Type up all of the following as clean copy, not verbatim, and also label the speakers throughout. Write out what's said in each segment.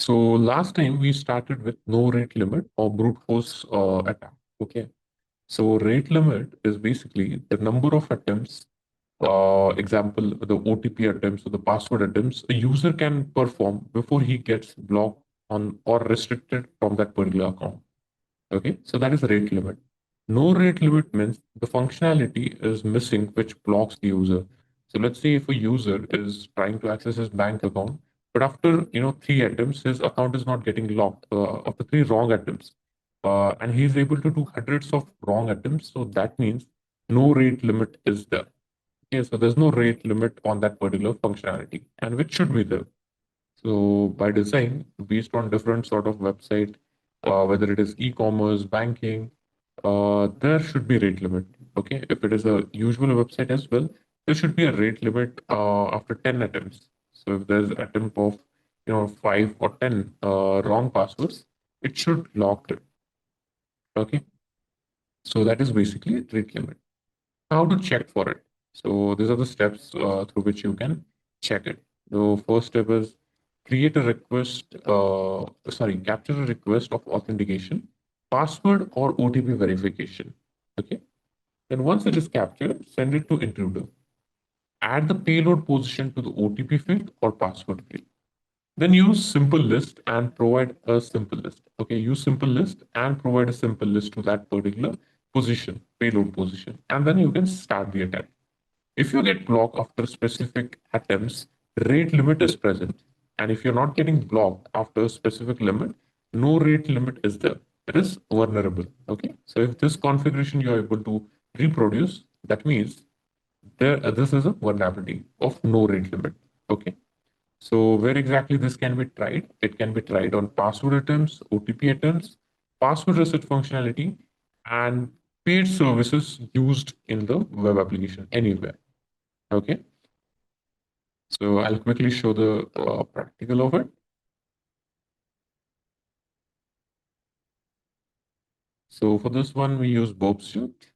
Speaker 1: So last time we started with no rate limit or brute force attack. Okay. So rate limit is basically the number of attempts, example, the OTP attempts or the password attempts a user can perform before he gets blocked on or restricted from that particular account. Okay. So that is the rate limit. No rate limit means the functionality is missing which blocks the user. So let's say if a user is trying to access his bank account, but after 3 attempts, his account is not getting locked after 3 wrong attempts, and he's able to do hundreds of wrong attempts. So that means no rate limit is there. Okay, so there's no rate limit on that particular functionality, and which should be there. So by design, based on different sort of website, whether it is e-commerce, banking, there should be rate limit. Okay, if it is a usual website as well, there should be a rate limit after 10 attempts. So if there's attempt of 5 or 10 wrong passwords, it should lock it. Okay, so that is basically rate limit. How to check for it? So these are the steps through which you can check it. The first step is create a request, capture a request of authentication, password or OTP verification. Okay. Then once it is captured, send it to intruder. Add the payload position to the OTP field or password field. Then use simple list and provide a simple list. Okay, use simple list and provide a simple list to that particular position, payload position. And then you can start the attack. If you get blocked after specific attempts, rate limit is present. And if you're not getting blocked after a specific limit, no rate limit is there. It is vulnerable. Okay. So if this configuration you're able to reproduce, that means this is a vulnerability of no rate limit. Okay. So where exactly this can be tried? It can be tried on password attempts, OTP attempts, password reset functionality, and paid services used in the web application anywhere. Okay. So I'll quickly show the practical of it. So for this one, we use Burp suite.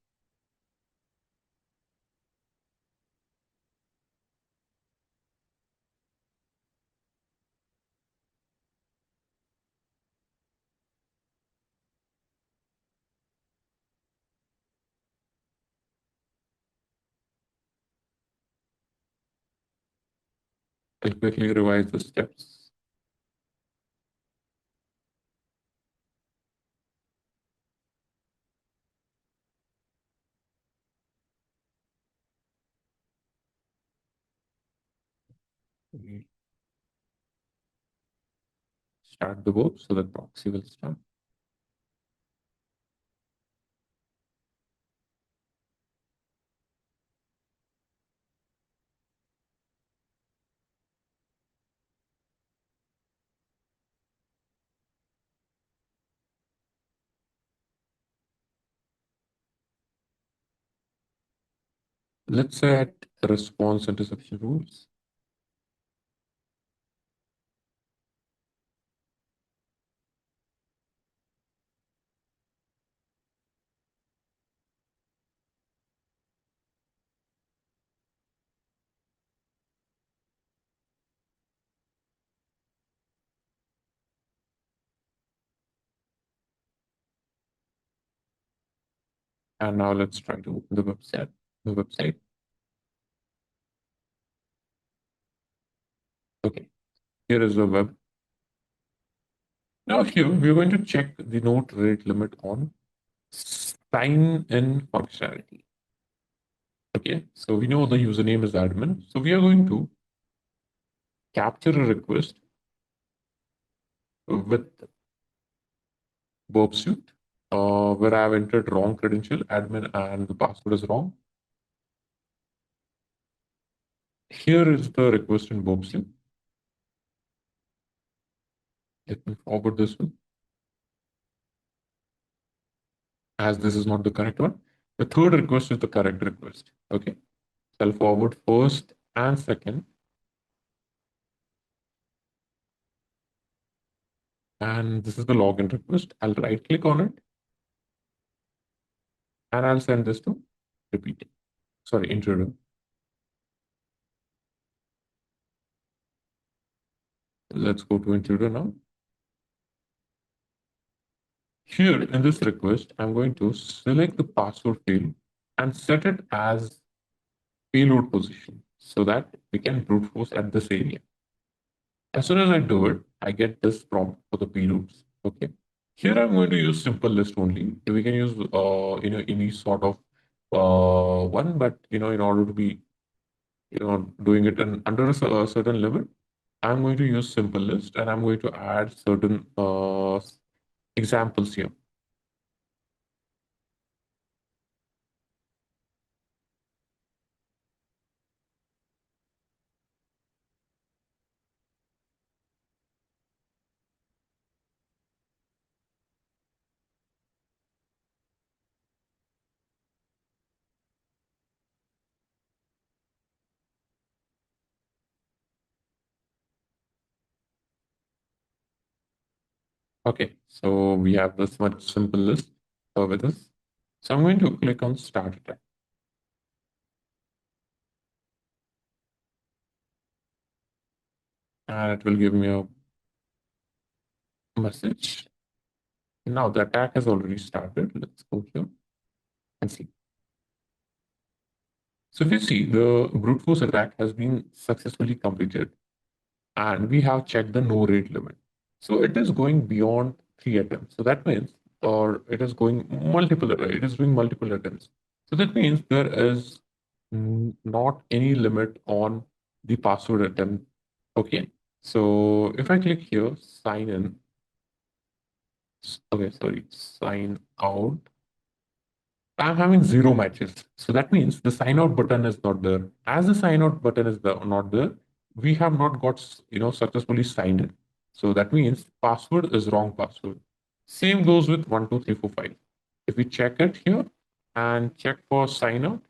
Speaker 1: I'll quickly revise the steps. We start the Burp so that proxy will start. Let's set response interception rules. And now let's try to open the website. Okay, here is the web. Now here we're going to check the note rate limit on sign in functionality. Okay, so we know the username is admin. So we are going to capture a request with Burp suite, where I have entered wrong credential, admin, and the password is wrong. Here is the request in Burp suite. Let me forward this one, as this is not the correct one. The third request is the correct request. Okay, so I'll forward first and second. And this is the login request. I'll right click on it and I'll send this to repeat. Sorry, intruder. Let's go to intruder now. Here in this request, I'm going to select the password field and set it as payload position so that we can brute force at this area. As soon as I do it, I get this prompt for the payloads. Okay. Here I'm going to use simple list only. We can use any sort of one, but in order to be doing it under a certain limit, I'm going to use simple list and I'm going to add certain examples here. Okay, so we have this much simple list with us. So I'm going to click on start attack and it will give me a message. Now the attack has already started. Let's go here and see. So if you see, the brute force attack has been successfully completed and we have checked the no rate limit. So it is going beyond 3 attempts. So that means, or it is going multiple, it is doing multiple attempts. So that means there is not any limit on the password attempt. Okay. So if I click here, sign in, okay, sorry, sign out. I'm having zero matches. So that means the sign out button is not there. As the sign out button is not there, we have not got successfully signed in. So that means password is wrong password. Same goes with 12345. If we check it here and check for sign out,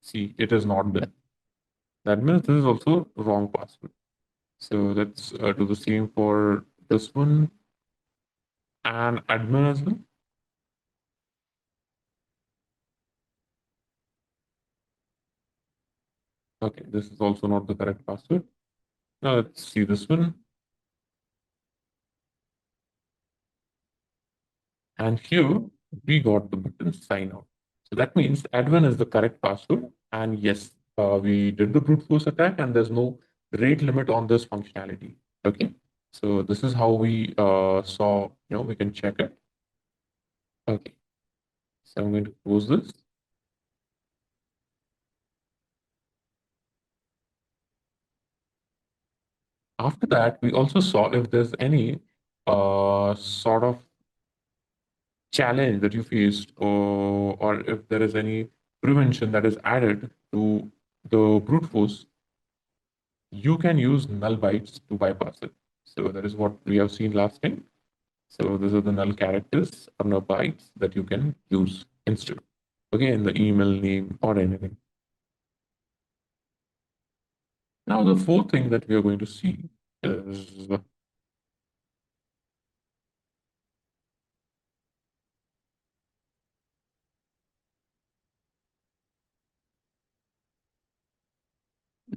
Speaker 1: see it is not there. That means this is also wrong password. So let's do the same for this one and admin as well. Okay, this is also not the correct password. Now let's see this one. And here we got the button sign out. So that means admin is the correct password. And yes, we did the brute force attack and there's no rate limit on this functionality. Okay. So this is how we saw, we can check it. Okay. So I'm going to close this. After that, we also saw if there's any sort of challenge that you faced or if there is any prevention that is added to the brute force, you can use null bytes to bypass it. So that is what we have seen last time. So these are the null characters or null bytes that you can use instead. Okay, in the email name or anything. Now the fourth thing that we are going to see is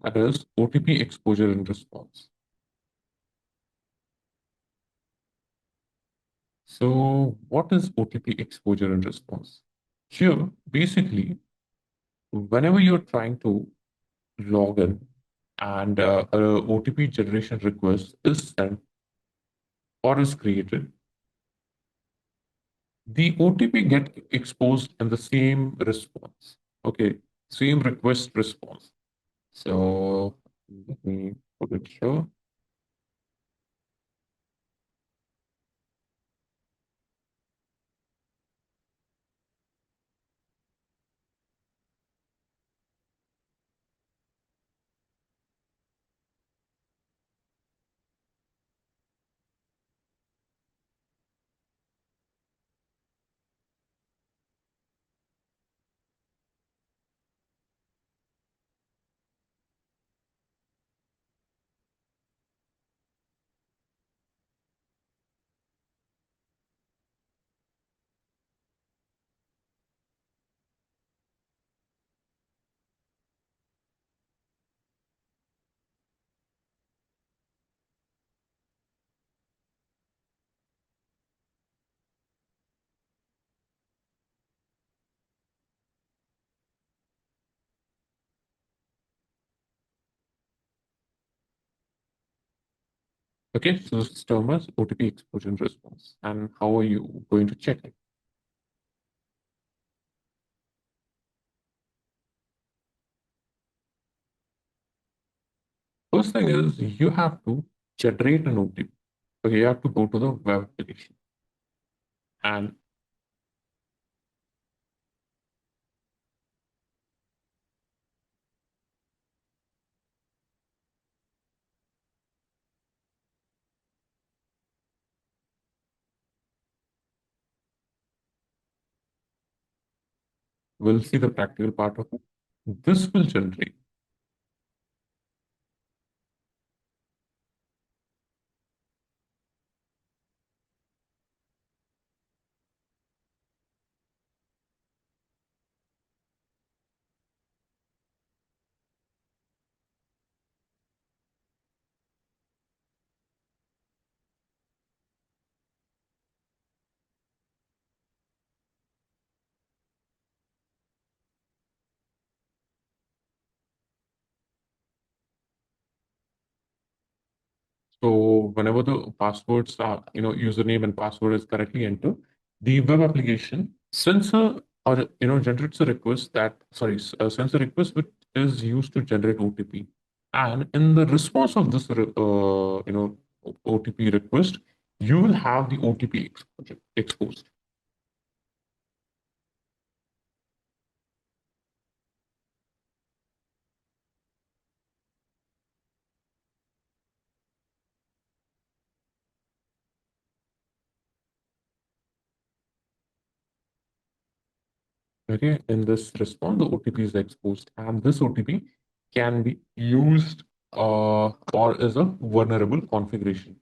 Speaker 1: that is OTP exposure and response. So what is OTP exposure and response? Here, basically, whenever you're trying to log in and a OTP generation request is sent or is created, the OTP get exposed in the same response. Okay, same request response. So let me put it here. Okay, so this is termed as OTP explosion response. And how are you going to check it? First thing is you have to generate an OTP. Okay, you have to go to the web application and we'll see the practical part of it. This will generate. So whenever the passwords are, username and password is correctly entered, the web application sends a or generates a request sends a request which is used to generate OTP. And in the response of this, OTP request, you will have the OTP exposed. Okay, in this response, the OTP is exposed, and this OTP can be used or is a vulnerable configuration.